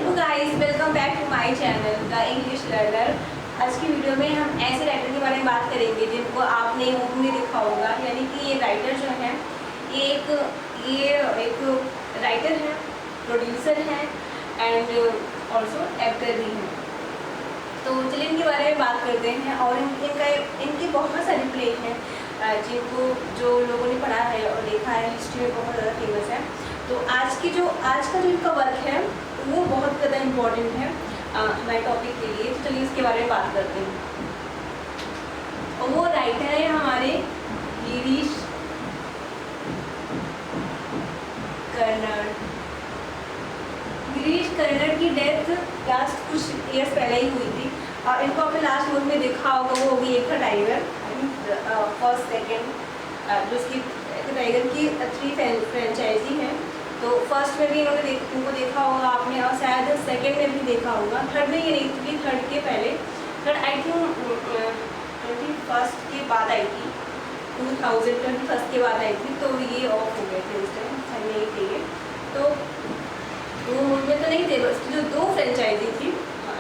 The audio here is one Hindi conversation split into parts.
Hello guys, welcome back to my channel the English learner. आज की वीडियो में हम ऐसे राइटर के बारे में बात करेंगे जिनको आपने मूवी में देखा होगा। यानी कि ये राइटर जो है ये एक राइटर है, प्रोड्यूसर है एंड ऑल्सो एक्टर भी है। तो चलिए इनके बारे में बात करते हैं। और इनकी बहुत सारी प्ले हैं जिनको जो लोगों ने पढ़ा है और देखा है, हिस्ट्री में बहुत ज़्यादा फेमस है। तो आज का जो इनका वर्क है वो बहुत ज़्यादा इम्पोर्टेंट है हमारे टॉपिक के लिए। तो चलिए इसके बारे में बात करते हैं। और वो राइटर है हमारे गिरीश कर्नाड। गिरीश कर्नाड की डेथ लास्ट कुछ ईयर्स पहले ही हुई थी। इनको आपने लास्ट मूवी में देखा होगा, वो होगी एक था टाइगर, फर्स्ट सेकेंड, जो उसकी टाइगर की 3 फ्रेंचाइजी है। तो फर्स्ट में भी इनको देखा होगा आपने, और शायद सेकंड में भी देखा होगा। थर्ड में ये नहीं थी, थर्ड के पहले, थर्ड आई थिंक 21 के बाद आई थी, 2021 के बाद आई थी। तो ये ऑफ हो गए थे उस टाइम, नहीं थे ये। तो वो मूवी में तो नहीं थे, बस जो 2 फ्रेंचाइजी थी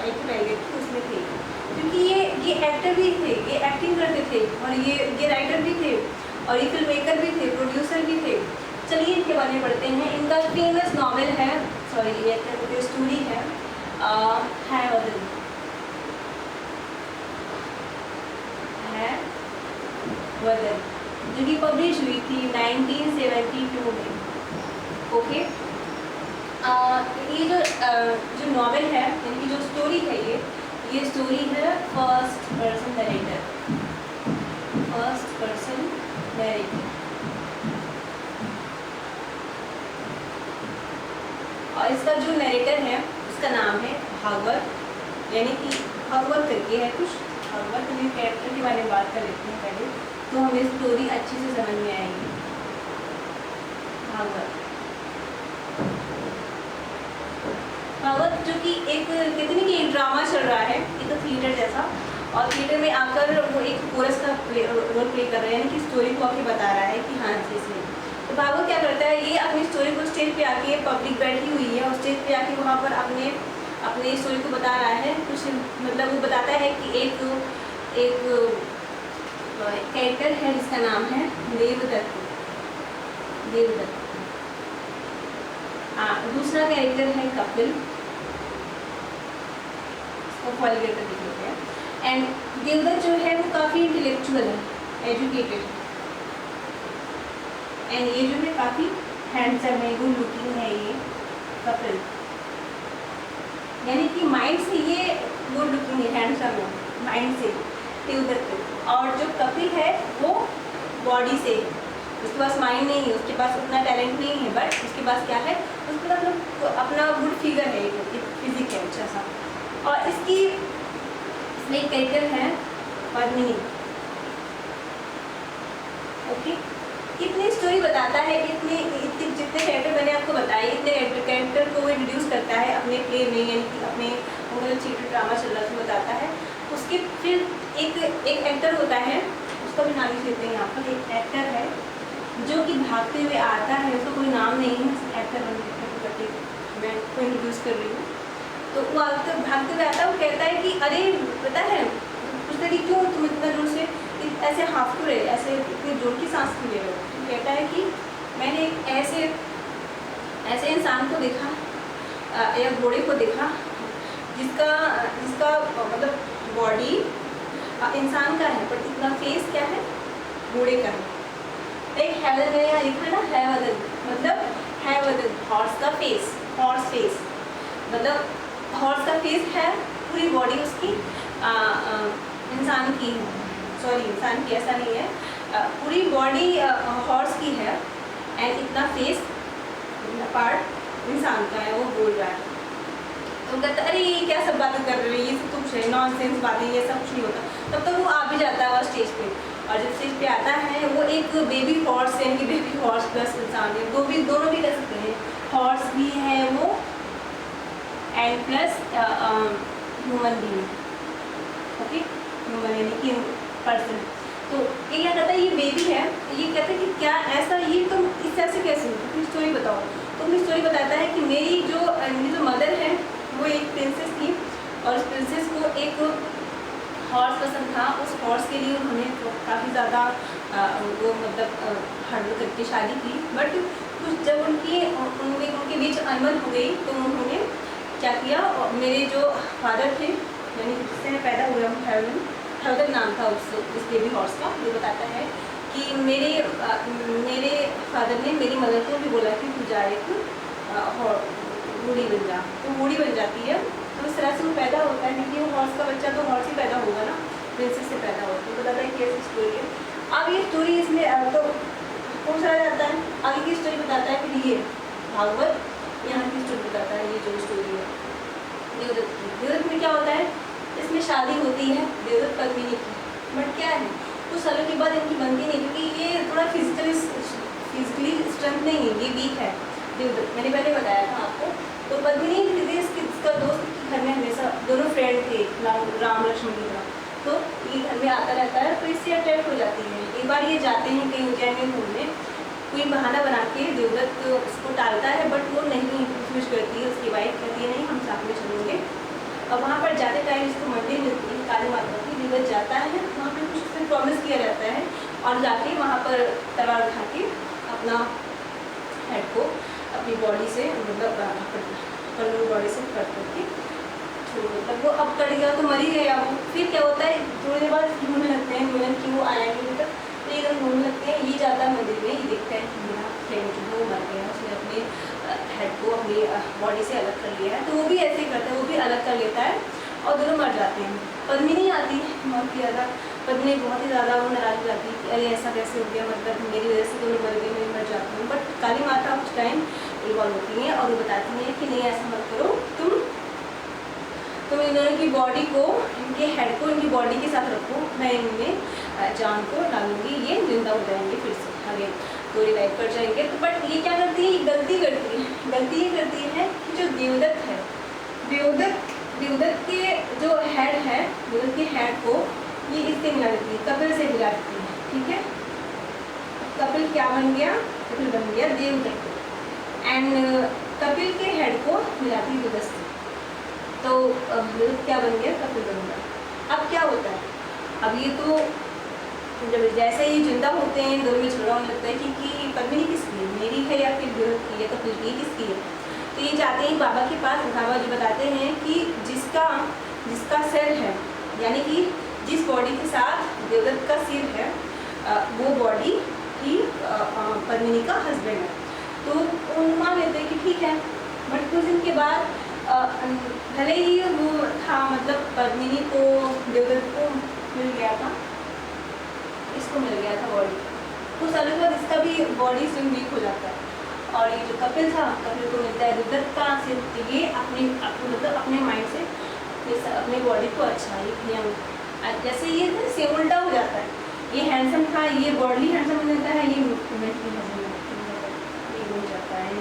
एक टाइगर थी उसमें थे। क्योंकि ये एक्टर भी थे, ये एक्टिंग करते थे, और ये राइटर भी थे, और ये फिल्म मेकर भी थे, प्रोड्यूसर भी थे। चलिए इनके बारे में पढ़ते हैं। इनका फेमस नॉवेल है, सॉरी ये स्टोरी है वदन। है वदन, जो कि पब्लिश हुई थी 1972 में। ओके, ये जो नॉवेल है, इनकी जो स्टोरी है, ये स्टोरी है फर्स्ट पर्सन नरेटर। और इसका जो नरेटर है उसका नाम है भागवत, यानी कि भागवत करके है कुछ। भागवत के कैरेक्टर के बारे में बात कर लेते हैं पहले, तो हमें स्टोरी अच्छे से समझ में आएगी। भागवत जो कि एक कहते हैं कि एक ड्रामा चल रहा है, एक थिएटर जैसा, और थिएटर में आकर वो एक कोरस का रोल प्ले कर रहा है, यानी कि स्टोरी को आके बता रहा है कि हाँ जैसे। तो भागवत क्या करता है, ये अपनी स्टोरी को स्टेज पे आके, पब्लिक बैठी हुई है और स्टेज पे आके वहाँ पर अपने स्टोरी को बता रहा है। कुछ मतलब वो बताता है कि एक कैरेक्टर है जिसका नाम है देवदत्त। दूसरा कैरेक्टर है कपिल, इसको फॉलो करके देख लेते हैं। एंड देवदत्त जो है वो काफ़ी इंटेलेक्चुअल है, एजुकेटेड, एंड ये जो है काफ़ी हैंडसम है, गुड लुकिंग है ये कपिल, यानी कि माइंड से ये गुड लुकिंग है, हैंडसम है माइंड से देवदत्त। और जो कपिल है वो बॉडी से, उसके पास माइंड नहीं है, उसके पास उतना टैलेंट नहीं है, बट उसके पास क्या है, उसके पास मतलब अपना गुड फिगर है, एक फिजिक है अच्छा सा। और इसमें एक कैरेक्टर है पद्मिनी। ओके, इतनी स्टोरी बताता है, इतने जितने कैरेक्टर मैंने आपको बताए, इतने कैरेक्टर को वो इंट्रोड्यूस करता है अपने प्ले में, यानी कि अपने थिएटर ड्रामा चल रहा है उसमें बताता है। उसके फिर एक एक्टर होता है, उसका भी नाम लिख लेते हैं यहाँ पर। एक एक्टर है जो कि भागते हुए आता है, उसका कोई नाम नहीं है, एक्टर करके मैं उसको इंट्रोड्यूस कर रही हूँ। तो वो भागते हुए आता है, वो कहता है कि अरे पता है, पूछता है कि क्यों तुम इतना जोर से ऐसे हाफ रहे, ऐसे इतनी जोर की सांस क्यों ले रहे हो। तो कहता है कि मैंने एक ऐसे इंसान को देखा, या घोड़े को देखा, जिसका मतलब बॉडी इंसान का है, बट इतना फेस क्या है, घोड़े का है। एक हैवदन है यहाँ लिखा ना, हैवदन मतलब हैवदन, हॉर्स का फेस, हॉर्स फेस मतलब हॉर्स का फेस है, पूरी बॉडी उसकी इंसान की है, सॉरी इंसान की ऐसा नहीं है, पूरी बॉडी हॉर्स की है, एंड इतना फेस पार्ट इंसान का है, वो बोल रहा है। तो कहता अरे ये क्या सब बातें कर रहे हैं, ये सब कुछ है नॉनसेंस बातें, ये सब कुछ नहीं होता। तब तक वो आ भी जाता है स्टेज पे, और जब स्टेज पे आता है वो एक बेबी हॉर्स है, यानी बेबी हॉर्स प्लस इंसान है, दोनों भी कर सकते हैं, हॉर्स भी है वो and plus human being. Okay, human यानी कि पर्सन। तो ये क्या कहता है, ये बेबी है, ये कहता है कि क्या ऐसा, ये तुम इस तरह से कैसे, अपनी स्टोरी बताओ। तो अपनी स्टोरी बताता है कि मेरी जो मदर है वो एक प्रिंसेस थी और उस प्रिंसेस को एक हॉर्स पसंद था। उस हॉर्स के लिए उन्होंने काफ़ी ज़्यादा वो मतलब हर्डल करके शादी की। बट कुछ जब उनके बीच अनबन हो गई तो उन्होंने क्या किया, मेरे जो फादर थे यानी जिससे मैं पैदा हुआ हूँ हेवदन नाम था उस बेबी हॉर्स का, ये बताता है कि मेरे फादर ने मेरी मदर को भी बोला कि तू जा एक बूढ़ी बन जा, तो बूढ़ी बन जाती है। तो इस तरह से वो पैदा होता है क्योंकि वो हॉर्स का बच्चा तो हॉर्स ही पैदा होगा ना, प्रिंसेस से पैदा होता है। तो बताता है कि ऐसी स्टोरी है। अब ये स्टोरी इसमें तो कौन सा जाता है, आगे की स्टोरी बताता है। फिर ये भागवत यहाँ की स्टोरी बताता है, ये जो स्टोरी है देवदत्त की। देवदत्त में क्या होता है, इसमें शादी होती है देवदत्त पद्मिनी की। बट क्या है, कुछ सालों के बाद इनकी बनती नहीं क्योंकि ये थोड़ा फिजिकली स्ट्रेंथ नहीं है, ये वीक है देवदत्त, मैंने पहले बताया था आपको। तो पद्मिनी इसका दोस्त घर में हमेशा दोनों फ्रेंड थे राम लक्ष्मण की तरह, तो ये घर में आता रहता है तो इससे अटैक हो जाती है। एक बार ये जाते हैं कहीं उज्जैन में घूमने, कोई बहाना बना के देवदत्त उसको टालता है बट वो नहीं रिफ्यूज करती है। उसकी वाइफ कहती है नहीं हम साथ में चलेंगे। और वहाँ पर जाते टाइम इसको मंदिर मिलती है काली माता की, देवदत्त जाता है वहाँ पर कुछ उससे प्रॉमिस किया जाता है और जाके वहाँ पर तलवार उठा के अपना हेड को अपनी बॉडी से मतलब अपनी बॉडी से कट करके मतलब वो अब कट गया तो मर ही गया वो। फिर क्या होता है, थोड़ी देर बाद ढूंढने लगते हैं मिलन की, वो आया नहीं तक तो एकदम ढूंढने लगते हैं। ये जाता है मंदिर में, ये देखता है कि मेरा फ्रेंड जो वो मर गया, उसने अपने हेड को अपनी बॉडी से अलग कर लिया है। तो वो भी ऐसे ही करता है, वो भी अलग कर लेता है और दोनों मर जाते हैं। पद्मिनी आती है बहुत ही ज़्यादा, पद्मिनी बहुत ही ज़्यादा वो नाराज हो जाती है कि अरे ऐसा कैसे हो गया, मतलब मेरी वजह से दोनों मर गए, मैं मर जाती हूँ। बट काली माता कुछ टाइम इन्वॉल्व होती हैं और वो बताती हैं कि नहीं ऐसा मत करो, तुम इन दोनों की बॉडी को, इनके हेड को इनकी बॉडी के साथ रखो, मैं इनमें जान को डालूंगी, ये जिंदा हो जाएंगे फिर से आगे तो रिवाइव कर जाएंगे। तो बट ये क्या करती है, गलती ये करती है कि जो देवदत्त है, देवदत्त के जो हेड है, देवदत्त के हेड को ये इससे मिला देती है, कपिल से मिला देती है। ठीक है, कपिल क्या बन गया, कपिल बन गया देवदत्त एंड कपिल के हेड को मिलाती है देवदत्त से, तो क्या बन गया, कपिल बन गया। अब क्या होता है, अब ये तो जब जैसे ही जिंदा होते हैं दोनों में झगड़ा होने लगता है कि पद्मिनी किसकी है, मेरी है या फिर देवदत्त की है, कपिल की किसकी है। तो ये जाते हैं बाबा के पास, बाबा जी बताते हैं कि जिसका सिर है, यानी कि जिस बॉडी के साथ देवदत्त का सिर है वो बॉडी ही पद्मिनी का हस्बैंड है। तो वो मान लेते हैं कि ठीक है। बट कुछ दिन के बाद भले ही वो था, मतलब पद्मिनी को देवदत्त को मिल गया था, इसको मिल गया था बॉडी, कुछ सालों के बाद इसका भी बॉडी से वीक हो जाता है और ये जो कपिल था, कपिल को मिलता है देवदत्त का सिर। ये मतलब अपने माइंड से अपने बॉडी को अच्छा ये जैसे ये सेम उल्टा हो जाता है, ये हैंडसम था, ये बॉडी हैंडसम हो जाता है, ये हो जाता है,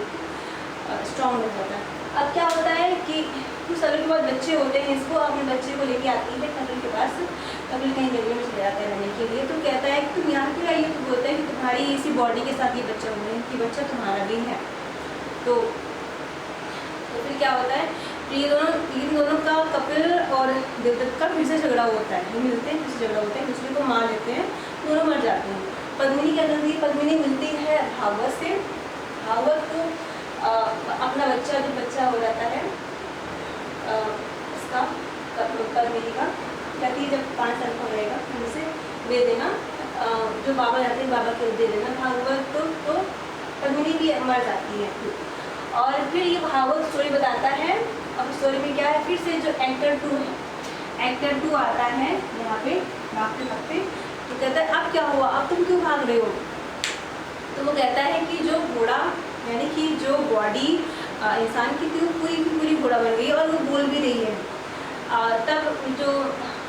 स्ट्रॉन्ग हो जाता है। अब क्या होता है कि कुछ सालों के बाद बच्चे होते हैं, इसको अपने बच्चे को लेके आती है कपिल के पास। कपिल कहीं जंगल में चले जाते हैं रहने के लिए, तो कहता है कि तुम यहाँ क्यों आई हो, तो बोलता है कि तुम्हारी इसी बॉडी के साथ ये बच्चा हुआ है, कि बच्चा तुम्हारा भी है। तो फिर क्या होता है, इन दोनों का कपिल और देवदत्त का फिर से झगड़ा होता है, ये मिलते हैं, फिर से झगड़ा होता है, दूसरे को मार लेते हैं, दोनों मर जाते हैं। पद्मिनी क्या करती है, पद्मिनी मिलती है भागवत से, भागवत को अपना बच्चा जो बच्चा हो जाता है इसका पद्मिनी का, कहती है जब 5 साल का हो जाएगा फिर उसे दे देना, जो बाबा जाते हैं बाबा को दे देना भागवत। तो पद्मिनी भी मर जाती है। और फिर ये भागवत स्टोरी बताता है। अब स्टोरी में क्या है, फिर से जो एक्टर 2 है, एक्टर 2 आता है यहाँ पे भागते भागते, तो कहता है अब क्या हुआ, अब तुम क्यों भाग रहे हो। तो वो कहता है कि जो घोड़ा, यानी कि जो बॉडी इंसान की थी वो पूरी घोड़ा बन गई और वो बोल भी रही है। तब जो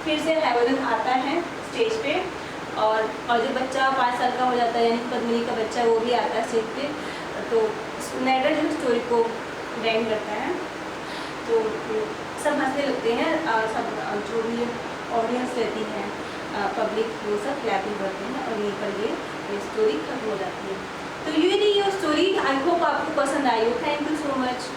फिर से हैवदन आता है स्टेज पे और जो बच्चा 5 साल का हो जाता है, यानी पद्मिनी का बच्चा, वो भी आता है स्टेज पे। तो नैटर जो स्टोरी को बैंड करता है, तो सब हंसने लगते हैं, सब जो भी ऑडियंस रहती है पब्लिक, वो सब क्लैपिंग करते हैं और यहीं पर ये स्टोरी खत्म हो जाती है। तो ये स्टोरी, आई होप आपको पसंद आई हो। Thank you so much.